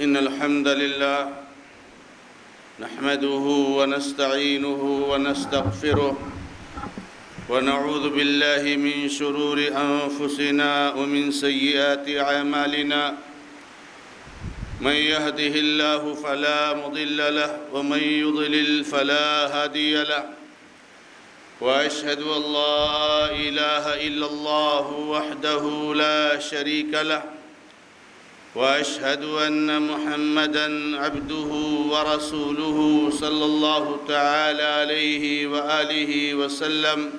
إن الحمد لله نحمده ونستعينه ونستغفره ونعوذ بالله من شرور أنفسنا ومن سيئات أعمالنا من يهده الله فلا مضل له ومن يضلل فلا هادي له وأشهد أن لا إله إلا الله وحده لا شريك له وأشهد أن محمدًا عبده ورسوله صلى الله تعالى عليه وآله وسلم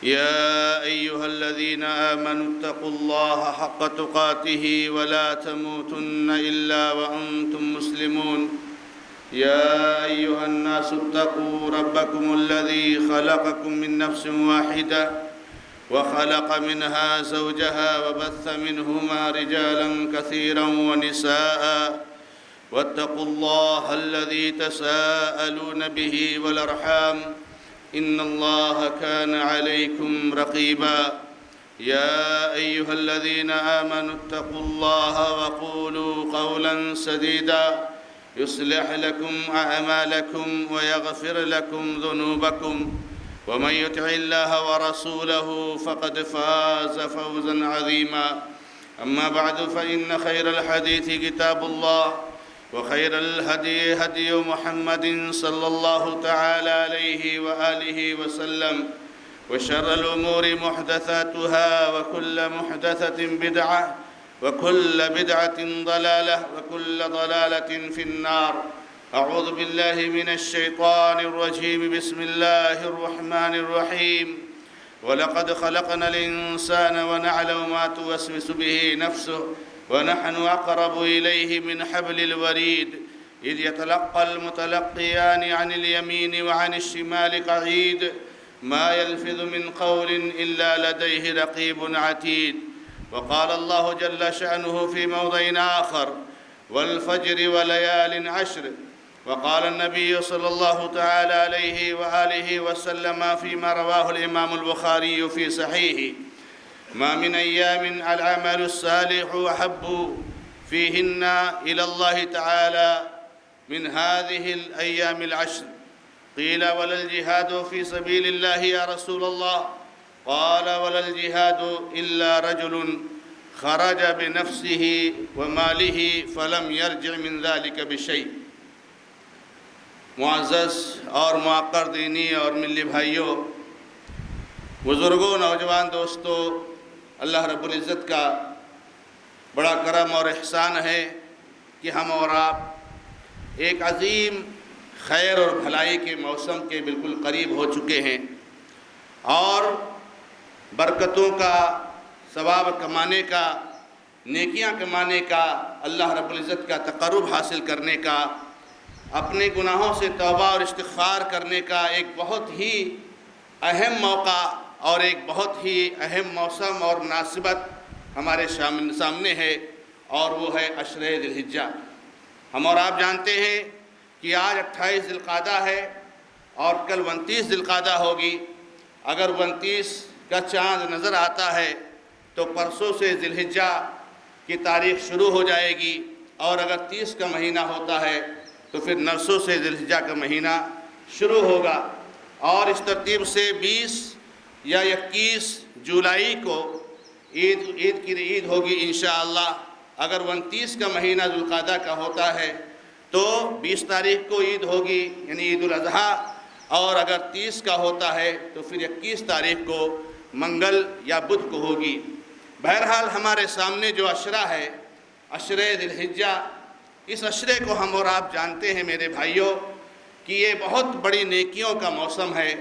يا أيها الذين آمنوا اتقوا الله حق تقاته ولا تموتن إلا وأنتم مسلمون يا أيها الناس اتقوا ربكم الذي خلقكم من نفس واحدة وخلق منها زوجها وبث منهما رجالا كثيرا ونساء واتقوا الله الذي تساءلون به والأرحام إن الله كان عليكم رقيبا يا أيها الذين آمنوا اتقوا الله وقولوا قولا سديدا يصلح لكم أعمالكم ويغفر لكم ذنوبكم ومن يطع الله ورسوله فقد فاز فوزا عظيما أما بعد فإن خير الحديث كتاب الله وخير الهدي هدي محمد صلى الله تعالى عليه وآله وسلم وشر الأمور محدثاتها وكل محدثة بدعة وكل بدعة ضلالة وكل ضلالة في النار أعوذ بالله من الشيطان الرجيم بسم الله الرحمن الرحيم ولقد خلقنا الإنسان ونعلم ما توسوس به نفسه ونحن أقرب إليه من حبل الوريد إذ يتلقى المتلقيان عن اليمين وعن الشمال قعيد ما يلفظ من قول إلا لديه رقيب عتيد وقال الله جل شأنه في موضع آخر والفجر وليال عشر وقال النبي صلى الله تعالى عليه وآله وسلم فيما رواه الإمام البخاري في صحيحه ما من أيام العمل الصالح أحب فيهن إلى الله تعالى من هذه الأيام العشر قيل ولا الجهاد في سبيل الله يا رسول الله قال ولا الجهاد إلا رجل خرج بنفسه وماله فلم يرجع من ذلك بشيء معزز اور معقر دینی اور ملی بھائیوں، بزرگوں، نوجوان دوستوں، اللہ رب العزت کا بڑا کرم اور احسان ہے کہ ہم اور آپ ایک عظیم خیر اور بھلائی کے موسم کے بالکل قریب ہو چکے ہیں اور برکتوں کا، ثواب کمانے کا، نیکیاں کمانے کا، اللہ رب العزت کا تقرب حاصل کرنے کا، اپنے گناہوں سے توبہ اور استغفار کرنے کا ایک بہت ہی اہم موقع اور ایک بہت ہی اہم موسم اور مناسبت ہمارے سامنے ہے، اور وہ ہے عشرہ ذی الحجہ۔ ہم اور آپ جانتے ہیں کہ آج 28 ذی القعدہ ہے اور کل 29 ذی القعدہ ہوگی۔ اگر 29 کا چاند نظر آتا ہے تو پرسوں سے ذی الحجہ کی تاریخ شروع ہو جائے گی، اور اگر 30 کا مہینہ ہوتا ہے تو پھر نرسوں سے ذی الحجہ کا مہینہ شروع ہوگا، اور اس ترتیب سے 20 یا 21 جولائی کو عید کی عید ہوگی انشاءاللہ۔ اگر 29 کا مہینہ ذو القعدہ کا ہوتا ہے تو 20 تاریخ کو عید ہوگی یعنی عید الاضحیٰ، اور اگر 30 کا ہوتا ہے تو پھر 21 تاریخ کو منگل یا بدھ کو ہوگی۔ بہرحال ہمارے سامنے جو عشرہ ہے، عشرہ ذی الحجہ، اس عشرے کو ہم اور آپ جانتے ہیں میرے بھائیوں کہ یہ بہت بڑی نیکیوں کا موسم ہے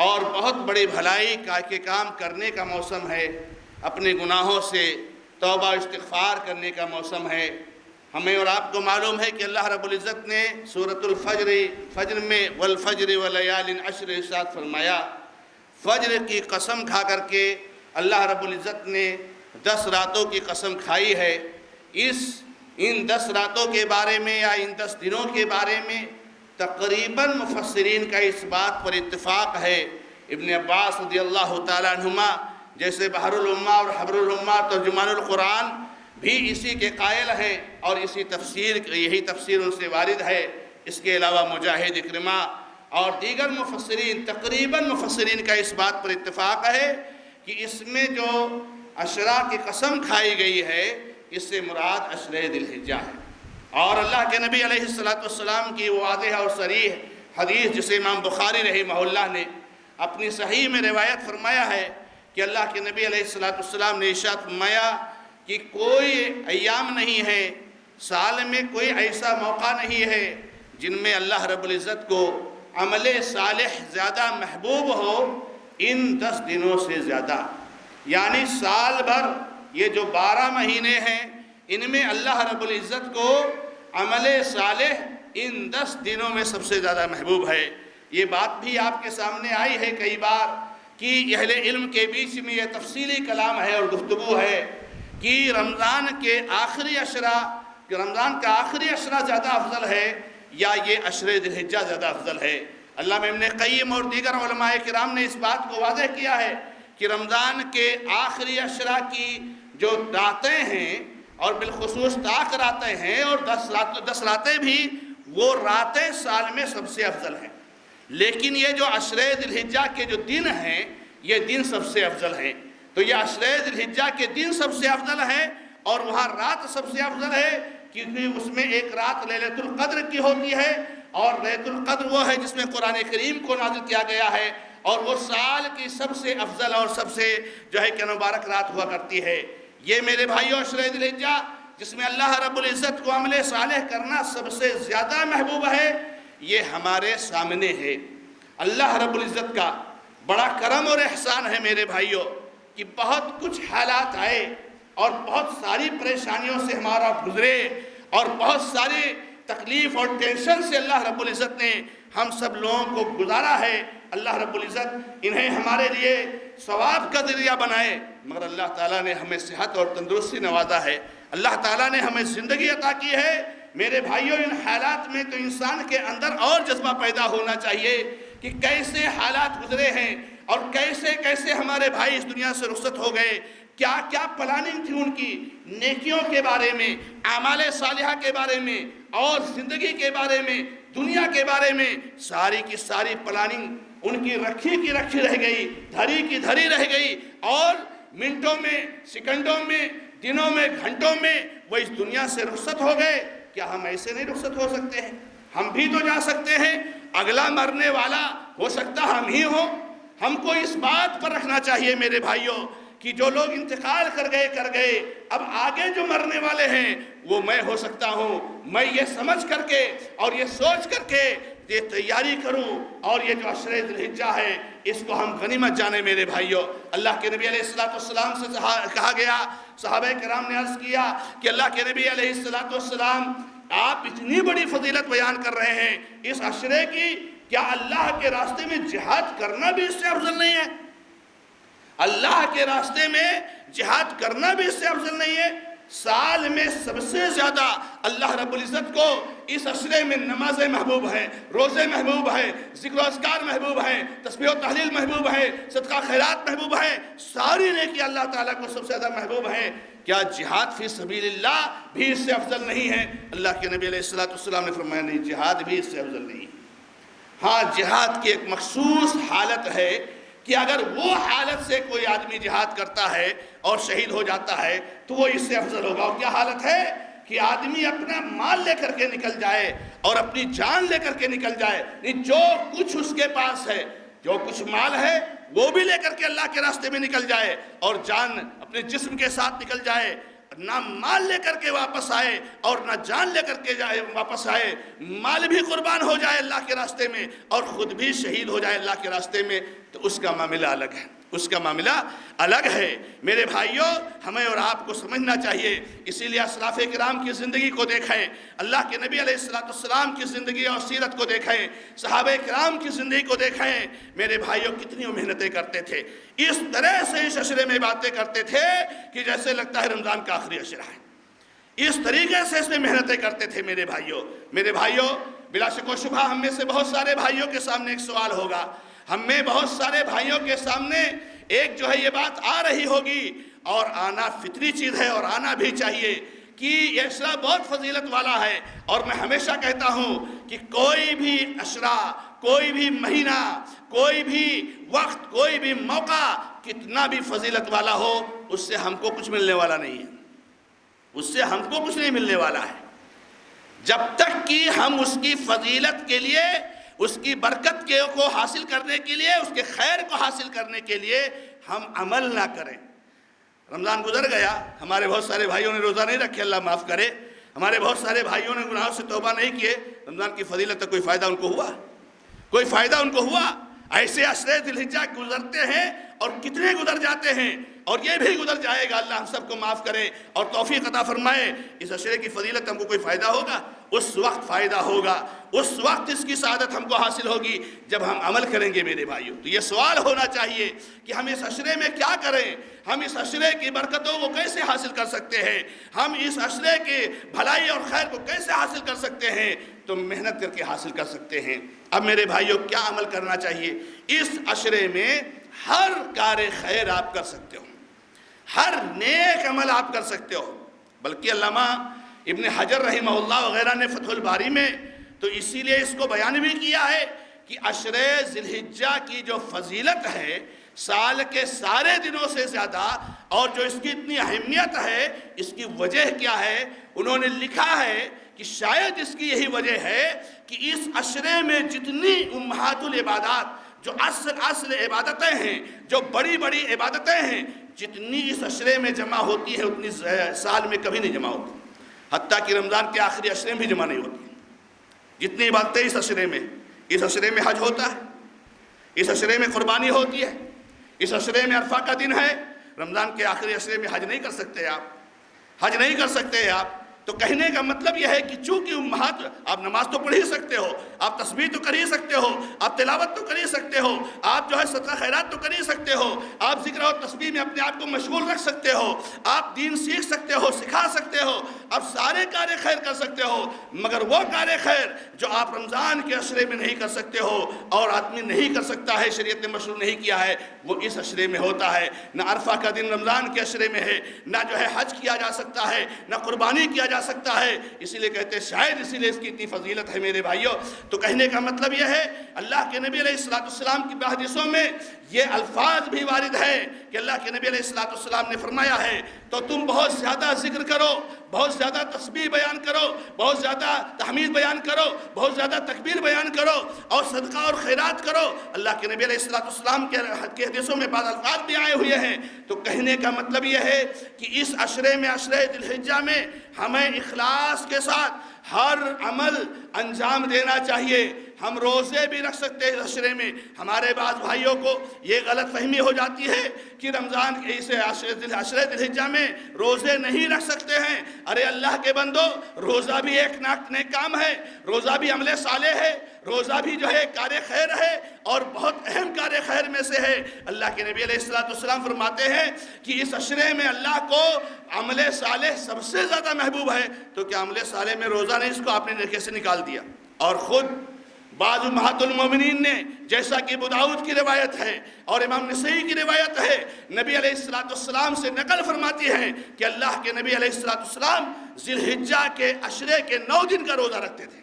اور بہت بڑی بھلائی کے کام کرنے کا موسم ہے، اپنے گناہوں سے توبہ استغفار کرنے کا موسم ہے۔ ہمیں اور آپ کو معلوم ہے کہ اللہ رب العزت نے سورۃ الفجر، فجر میں والفجر ولیال عشر ارشاد فرمایا، فجر کی قسم کھا کر کے اللہ رب العزت نے 10 راتوں کی قسم کھائی ہے۔ ان 10 راتوں کے بارے میں یا ان 10 دنوں کے بارے میں تقریباً مفسرین کا اس بات پر اتفاق ہے۔ ابن عباس رضی اللہ تعالیٰ عنہما جیسے بحر الامہ اور حبر الامہ ترجمان القرآن بھی اسی کے قائل ہیں اور یہی تفسیر ان سے وارد ہے۔ اس کے علاوہ مجاہد، اکرمہ اور دیگر مفسرین، تقریباً مفسرین کا اس بات پر اتفاق ہے کہ اس میں جو عشرہ کی قسم کھائی گئی ہے اس سے مراد عشرہ ذی الحجہ ہے۔ اور اللہ کے نبی علیہ السلام کی واضح اور صریح حدیث، جسے امام بخاری رحمہ اللہ نے اپنی صحیح میں روایت فرمایا ہے کہ اللہ کے نبی علیہ السلام نے ارشاد فرمایا کہ کوئی ایام نہیں ہے، سال میں کوئی ایسا موقع نہیں ہے جن میں اللہ رب العزت کو عمل صالح زیادہ محبوب ہو ان 10 دنوں سے زیادہ۔ یعنی سال بھر یہ جو 12 مہینے ہیں ان میں اللہ رب العزت کو عمل صالح ان 10 دنوں میں سب سے زیادہ محبوب ہے۔ یہ بات بھی آپ کے سامنے آئی ہے کئی بار کہ اہل علم کے بیچ میں یہ تفصیلی کلام ہے اور گفتگو ہے کہ رمضان کا آخری عشرہ زیادہ افضل ہے یا یہ عشرہ ذی الحجہ زیادہ افضل ہے۔ علامہ ابن قیم اور دیگر علماء کرام نے اس بات کو واضح کیا ہے کہ رمضان کے آخری عشرہ کی جو راتیں ہیں اور بالخصوص طاق راتیں ہیں اور 10 راتیں بھی، وہ راتیں سال میں سب سے افضل ہیں، لیکن یہ جو عشرہ ذی الحجہ کے جو دن ہیں یہ دن سب سے افضل ہیں۔ تو یہ عشرہ ذی الحجہ کے دن سب سے افضل ہے اور وہاں رات سب سے افضل ہے، کیونکہ اس میں ایک رات لیلۃ القدر کی ہوتی ہے، اور لیلۃ القدر وہ ہے جس میں قرآن کریم کو نازل کیا گیا ہے، اور وہ سال کی سب سے افضل اور سب سے جو ہے کہ مبارک رات ہوا کرتی ہے۔ یہ میرے بھائیو عشرہ ذی الحجہ جس میں اللہ رب العزت کو عمل صالح کرنا سب سے زیادہ محبوب ہے، یہ ہمارے سامنے ہے۔ اللہ رب العزت کا بڑا کرم اور احسان ہے میرے بھائیو کہ بہت کچھ حالات آئے اور بہت ساری پریشانیوں سے ہمارا گزرے اور بہت ساری تکلیف اور ٹینشن سے اللہ رب العزت نے ہم سب لوگوں کو گزارا ہے۔ اللہ رب العزت انہیں ہمارے لیے ثواب کا ذریعہ بنائے، مگر اللہ تعالیٰ نے ہمیں صحت اور تندرستی نوازا ہے، اللہ تعالیٰ نے ہمیں زندگی عطا کی ہے۔ میرے بھائیوں، ان حالات میں تو انسان کے اندر اور جذبہ پیدا ہونا چاہیے کہ کیسے حالات گزرے ہیں اور کیسے کیسے ہمارے بھائی اس دنیا سے رخصت ہو گئے، کیا کیا پلاننگ تھی ان کی نیکیوں کے بارے میں، اعمال صالحہ کے بارے میں اور زندگی کے بارے میں، دنیا کے بارے میں، ساری کی ساری پلاننگ ان کی رکھی کی رکھی رہ گئی، دھری کی دھری رہ گئی، اور منٹوں میں، سیکنڈوں میں، دنوں میں، گھنٹوں میں وہ اس دنیا سے رخصت ہو گئے۔ کیا ہم ایسے نہیں رخصت ہو سکتے ہیں؟ ہم بھی تو جا سکتے ہیں، اگلا مرنے والا ہو سکتا ہم ہی ہوں۔ ہم کو اس بات پر رکھنا چاہیے میرے بھائیوں کہ جو لوگ انتقال کر گئے، اب آگے جو مرنے والے ہیں وہ میں ہو سکتا ہوں۔ میں یہ سمجھ کر کے اور یہ سوچ کر کے یہ تیاری کروں، اور یہ جو عشرہ ذی الحجہ ہے اس کو ہم غنیمت جانے میرے بھائیوں۔ اللہ کے نبی علیہ السلام سے کہا گیا، صحابہ کرام نے عرض کیا کہ اللہ کے نبی علیہ السلام آپ اتنی بڑی فضیلت بیان کر رہے ہیں اس عشرے کی، کیا اللہ کے راستے میں جہاد کرنا بھی اس سے افضل نہیں ہے؟ اللہ کے راستے میں جہاد کرنا بھی اس سے افضل نہیں ہے؟ سال میں سب سے زیادہ اللہ رب العزت کو اس عشرے میں نمازیں محبوب ہیں، روزے محبوب ہیں، ذکر و اذکار محبوب ہیں، تسبیح و تحلیل محبوب ہے، صدقہ خیرات محبوب ہے، ساری نیکی اللہ تعالیٰ کو سب سے زیادہ محبوب ہیں۔ کیا جہاد فی سبیل اللہ بھی اس سے افضل نہیں ہے؟ اللہ کے نبی علیہ السلام نے فرمایا نہیں، جہاد بھی اس سے افضل نہیں ہے۔ ہاں، جہاد کی ایک مخصوص حالت ہے کہ اگر وہ حالت سے کوئی آدمی جہاد کرتا ہے اور شہید ہو جاتا ہے تو وہ اس سے افضل ہوگا۔ اور کیا حالت ہے کہ آدمی اپنا مال لے کر کے نکل جائے اور اپنی جان لے کر کے نکل جائے، جو کچھ اس کے پاس ہے، جو کچھ مال ہے وہ بھی لے کر کے اللہ کے راستے میں نکل جائے، اور جان اپنے جسم کے ساتھ نکل جائے، نہ مال لے کر کے واپس آئے اور نہ جان لے کر کے واپس آئے، مال بھی قربان ہو جائے اللہ کے راستے میں اور خود بھی شہید ہو جائے اللہ کے راستے میں، تو اس کا معاملہ الگ ہے، اس کا معاملہ الگ ہے۔ میرے بھائیوں، ہمیں اور آپ کو سمجھنا چاہیے، اسی لیے اسلاف کرام کی زندگی کو دیکھیں، اللہ کے نبی علیہ السلام کی زندگی اور سیرت کو دیکھیں، صحابہ کرام کی زندگی کو دیکھیں۔ میرے بھائیوں، کتنی محنتیں کرتے تھے، اس طرح سے اس عشرے میں باتیں کرتے تھے کہ جیسے لگتا ہے رمضان کا آخری عشرہ ہے، اس طریقے سے اس میں محنتیں کرتے تھے میرے بھائیوں۔ بلا شک و شبہ ہم میں سے بہت سارے بھائیوں کے سامنے ایک سوال ہوگا، ہم میں بہت سارے بھائیوں کے سامنے ایک جو ہے یہ بات آ رہی ہوگی، اور آنا فطری چیز ہے اور آنا بھی چاہیے کہ یہ عشرہ بہت فضیلت والا ہے. اور میں ہمیشہ کہتا ہوں کہ کوئی بھی عشرہ، کوئی بھی مہینہ، کوئی بھی وقت، کوئی بھی موقع کتنا بھی فضیلت والا ہو، اس سے ہم کو کچھ ملنے والا نہیں ہے. اس سے ہم کو کچھ نہیں ملنے والا ہے جب تک کہ ہم اس کی فضیلت کے لیے، اس کی برکت کو حاصل کرنے کے لیے، اس کے خیر کو حاصل کرنے کے لیے ہم عمل نہ کریں. رمضان گزر گیا، ہمارے بہت سارے بھائیوں نے روزہ نہیں رکھے، اللہ معاف کرے. ہمارے بہت سارے بھائیوں نے گناہوں سے توبہ نہیں کیے. رمضان کی فضیلت کا کوئی فائدہ ان کو ہوا؟ کوئی فائدہ ان کو ہوا؟ ایسے عشرے ذی الحجہ گزرتے ہیں اور کتنے گزر جاتے ہیں، اور یہ بھی گزر جائے گا. اللہ ہم سب کو معاف کرے اور توفیق عطا فرمائے. اس عشرے کی فضیلت ہم کو کوئی فائدہ ہوگا؟ اس وقت فائدہ ہوگا، اس وقت اس کی سعادت ہم کو حاصل ہوگی جب ہم عمل کریں گے میرے بھائیوں. تو یہ سوال ہونا چاہیے کہ ہم اس عشرے میں کیا کریں، ہم اس عشرے کی برکتوں کو کیسے حاصل کر سکتے ہیں، ہم اس عشرے کے بھلائی اور خیر کو کیسے حاصل کر سکتے ہیں. تو محنت کر کے حاصل کر سکتے ہیں. اب میرے بھائیوں کیا عمل کرنا چاہیے؟ اس عشرے میں ہر کار خیر آپ کر سکتے ہو، ہر نیک عمل آپ کر سکتے ہو. بلکہ علامہ ابن حجر رحمہ اللہ وغیرہ نے فتح الباری میں تو اسی لیے اس کو بیان بھی کیا ہے کہ عشرے ذی الحجہ کی جو فضیلت ہے سال کے سارے دنوں سے زیادہ، اور جو اس کی اتنی اہمیت ہے، اس کی وجہ کیا ہے؟ انہوں نے لکھا ہے کہ شاید اس کی یہی وجہ ہے کہ اس عشرے میں جتنی امہات العبادات، جو اصل عبادتیں ہیں، جو بڑی بڑی عبادتیں ہیں، جتنی اس عشرے میں جمع ہوتی ہیں اتنی سال میں کبھی نہیں جمع ہوتی. حتیٰ کہ رمضان کے آخری عشرے میں بھی جمع نہیں ہوتی. جتنی عبادتیں اس عشرے میں حج ہوتا ہے، اس عشرے میں قربانی ہوتی ہے، اس عشرے میں عرفہ کا دن ہے. رمضان کے آخری عشرے میں حج نہیں کر سکتے حج نہیں کر سکتے آپ. تو کہنے کا مطلب یہ ہے کہ چونکہ امہات، آپ نماز تو پڑھ ہی سکتے ہو، آپ تسبیح تو کر ہی سکتے ہو، آپ تلاوت تو کر ہی سکتے ہو، آپ جو ہے صدقہ خیرات تو کر ہی سکتے ہو، آپ ذکر اور تسبیح میں اپنے آپ کو مشغول رکھ سکتے ہو، آپ دین سیکھ سکتے ہو، سکھا سکتے ہو، آپ سارے کار خیر کر سکتے ہو. مگر وہ کار خیر جو آپ رمضان کے عشرے میں نہیں کر سکتے ہو اور آدمی نہیں کر سکتا ہے، شریعت نے مشروع نہیں کیا ہے، وہ اس عشرے میں ہوتا ہے. نہ عرفہ کا دن رمضان کے عشرے میں ہے، نہ جو ہے حج کیا جا سکتا ہے، نہ قربانی کیا جا سکتا ہے. اسی لیے کہتے ہیں شاید اسی لیے اس کی اتنی فضیلت ہے میرے بھائیوں. تو کہنے کا مطلب یہ ہے، اللہ کے نبی علیہ السلام کی حدیثوں میں یہ الفاظ بھی وارد ہے کہ اللہ کے نبی علیہ السلام نے فرمایا ہے تو تم بہت زیادہ ذکر کرو، بہت زیادہ تسبیح بیان کرو، بہت زیادہ تحمید بیان کرو، بہت زیادہ تکبیر بیان کرو اور صدقہ اور خیرات کرو. اللہ کے نبی علیہ السلام کے حدیثوں میں بعض الفاظ بھی آئے ہوئے ہیں. تو کہنے کا مطلب یہ ہے کہ اس عشرے میں، عشرے ذی الحجہ میں، ہمیں اخلاص کے ساتھ ہر عمل انجام دینا چاہیے. ہم روزے بھی رکھ سکتے ہیں اس عشرے میں. ہمارے بعض بھائیوں کو یہ غلط فہمی ہو جاتی ہے کہ رمضان کے اسے عشرے ذی الحجہ میں روزے نہیں رکھ سکتے ہیں. ارے اللہ کے بندو، روزہ بھی ایک نیک کام ہے، روزہ بھی عمل صالح ہے، روزہ بھی جو ہے کار خیر ہے اور بہت اہم کار خیر میں سے ہے. اللہ کے نبی علیہ السلام فرماتے ہیں کہ اس عشرے میں اللہ کو عمل صالح سب سے زیادہ محبوب ہے. تو کیا عمل صالح میں روزہ نہیں؟ اس کو آپ نے نیکی سے نکال دیا. اور خود بعض امہات المومنین نے، جیسا کہ ابو داؤد کی روایت ہے اور امام نسائی کی روایت ہے، نبی علیہ السلام سے نقل فرماتی ہیں کہ اللہ کے نبی علیہ السلام ذی الحجہ کے عشرے کے 9 دن کا روزہ رکھتے تھے.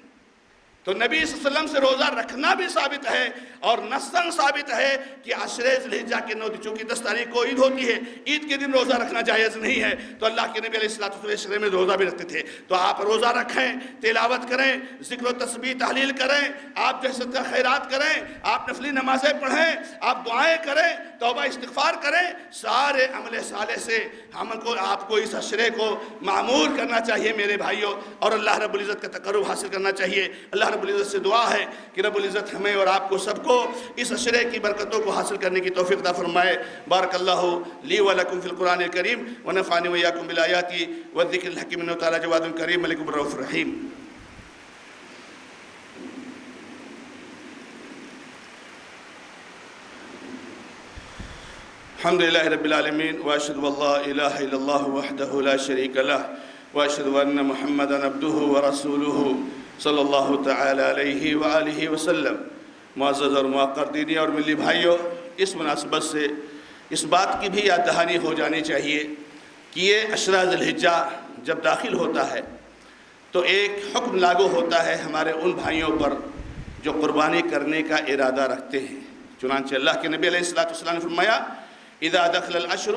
تو نبی صلی اللہ علیہ وسلم سے روزہ رکھنا بھی ثابت ہے اور نصاً ثابت ہے کہ عشرے ذی الحجہ کے 9 دن، چونکہ 10 تاریخ کو عید ہوتی ہے، عید کے دن روزہ رکھنا جائز نہیں ہے. تو اللہ کے نبی علیہ السلام عشرے میں روزہ بھی رکھتے تھے. تو آپ روزہ رکھیں، تلاوت کریں، ذکر و تسبیح تحلیل کریں، آپ جو صدقہ خیرات کریں، آپ نفلی نمازیں پڑھیں، آپ دعائیں کریں، توبہ استغفار کریں. سارے عمل صالح سے آپ کو اس عشرے کو معمور کرنا چاہیے میرے بھائیوں، اور اللہ رب العزت کا تقرب حاصل کرنا چاہیے. اللہ رب العزت سے دعا ہے کہ رب العزت ہمیں اور آپ کو سب کو اس عشرے کی برکتوں کو حاصل کرنے کی توفیق عطا فرمائے. بارک اللہ لی و لکم فی القرآن الکریم ونفعنی و ایاکم بالآیات والذکر الحکیم انہ تعالی جواد کریم ملک الرؤوف الرحیم. الحمد للہ رب العالمین واشہد ان لا الہ الا اللہ وحدہ لا شریک لہ واشہد ان محمدا عبدہ ورسولہ صلی اللہ تعالی علیہ وآلہ وسلم. معزز اور موقر دینی اور ملی بھائیوں، اس مناسبت سے اس بات کی بھی یاد دہانی ہو جانی چاہیے کہ یہ عشرہ ذی الحجہ جب داخل ہوتا ہے تو ایک حکم لاگو ہوتا ہے ہمارے ان بھائیوں پر جو قربانی کرنے کا ارادہ رکھتے ہیں۔ چنانچہ اللہ کے نبی علیہ السلام نے فرمایا اذا دخل العشر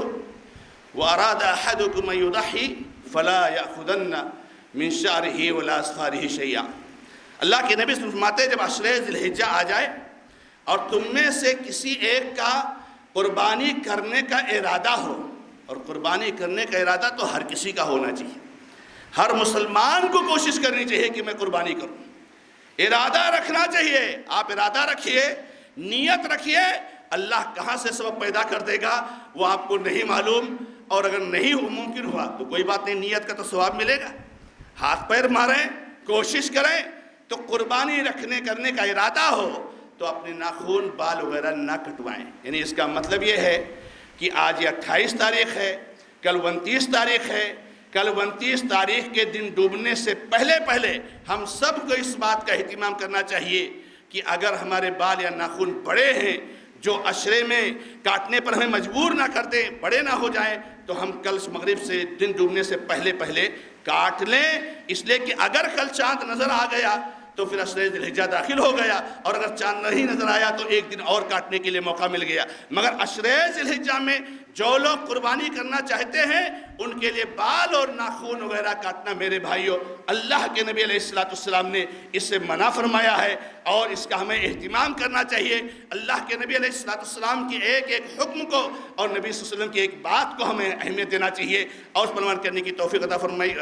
واراد احدكم ان يضحي فلا ياخذن من شعره ولا اظفاره شيئا۔ اللہ کے نبی صلی اللہ علیہ وسلم فرماتے ہیں جب عشرہ ذی الحجہ آ جائے اور تم میں سے کسی ایک کا قربانی کرنے کا ارادہ ہو، اور قربانی کرنے کا ارادہ تو ہر کسی کا ہونا چاہیے، ہر مسلمان کو کوشش کرنی چاہیے کہ میں قربانی کروں، ارادہ رکھنا چاہیے۔ آپ ارادہ رکھیے، نیت رکھیے، اللہ کہاں سے سبب پیدا کر دے گا وہ آپ کو نہیں معلوم، اور اگر نہیں ممکن ہوا تو کوئی بات نہیں، نیت کا تو ثواب ملے گا۔ ہاتھ پیر ماریں، کوشش کریں، تو قربانی کرنے کا ارادہ ہو تو اپنے ناخن بال وغیرہ نہ کٹوائیں۔ یعنی اس کا مطلب یہ ہے کہ آج یہ 28 تاریخ ہے، کل 29 تاریخ ہے، کل 29 تاریخ کے دن ڈوبنے سے پہلے ہم سب کو اس بات کا اہتمام کرنا چاہیے کہ اگر ہمارے بال یا ناخن بڑے ہیں جو عشرے میں کاٹنے پر ہمیں مجبور نہ کر دیں، بڑے نہ ہو جائیں، تو ہم کل مغرب سے دن ڈوبنے سے پہلے کاٹ لیں، اس لیے کہ اگر کل چاند نظر آ گیا تو پھر عشرہ ذی الحجہ داخل ہو گیا، اور اگر چاند نہیں نظر آیا تو ایک دن اور کاٹنے کے لیے موقع مل گیا۔ مگر عشرہ ذی الحجہ میں جو لوگ قربانی کرنا چاہتے ہیں ان کے لیے بال اور ناخن وغیرہ کاٹنا، میرے بھائیوں، اللہ کے نبی علیہ السلام نے اس سے منع فرمایا ہے، اور اس کا ہمیں اہتمام کرنا چاہیے۔ اللہ کے نبی علیہ السلام کی ایک حکم کو اور نبی صلی اللہ علیہ وسلم کی ایک بات کو ہمیں اہمیت دینا چاہیے، اور اس پر عمل کرنے کی توفیق عطا فرمائے،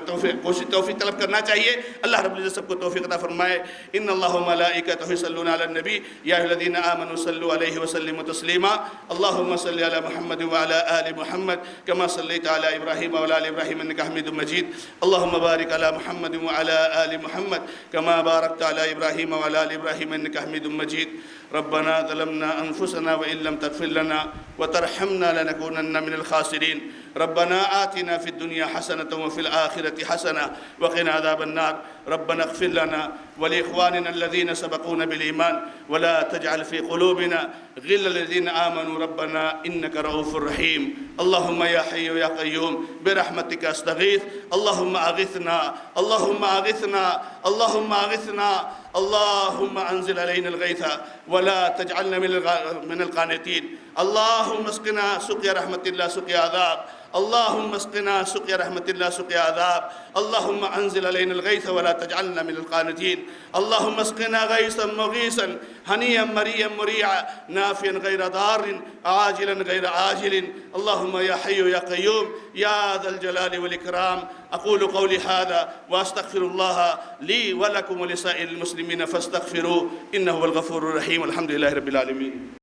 توفیق طلب کرنا چاہیے۔ اللہ رب العزت سب کو توفیق عطا فرمائے۔ ان اللہ وملائکتہ یصلون علی النبی یا ایھا الذین آمنوا صلوا علیہ وسلموا تسلیما۔ اللهم صل علی محمد وعلى آل محمد كما صليت على إبراهيم وعلى آل إبراهيم إنك حميد مجيد۔ اللهم بارك على محمد وعلى آل محمد كما باركت على إبراهيم وعلى آل إبراهيم إنك حميد مجيد۔ ربنا ظلمنا أنفسنا وإن لم تغفر لنا وترحمنا لنكونن من الخاسرين۔ ربنا آتنا في الدنيا حسنة وفي الآخرة حسنة وقنا عذاب النار۔ ربنا اغفر لنا ولإخواننا الذين سبقونا بالإيمان ولا تجعل في قلوبنا غلا للذين آمنوا ربنا إنك رؤوف رحيم۔ اللهم يا حي يا قيوم برحمتك أستغيث، اللهم أغثنا، اللهم أغثنا، اللهم أغثنا، اللهم أنزل علينا الغيث ولا تجعلنا من القانطين۔ اللهم اسقنا سقيا رحمة الله سقيا عذاب، اللهم اسقنا سقيا رحمة الله سقيا عذاب، اللهم أنزل علينا الغيث ولا تجعلنا من القانطين۔ اللهم اسقنا غيثا مغيثا هنيئا مريئا مريعا نافعا غير ضار عاجلا غير آجل۔ اللهم يا حي يا قيوم يا ذا الجلال والإكرام۔ أقول قولي هذا وأستغفر الله لي ولكم ولسائر المسلمين فاستغفروه إنه هو الغفور الرحيم، والحمد لله رب العالمين۔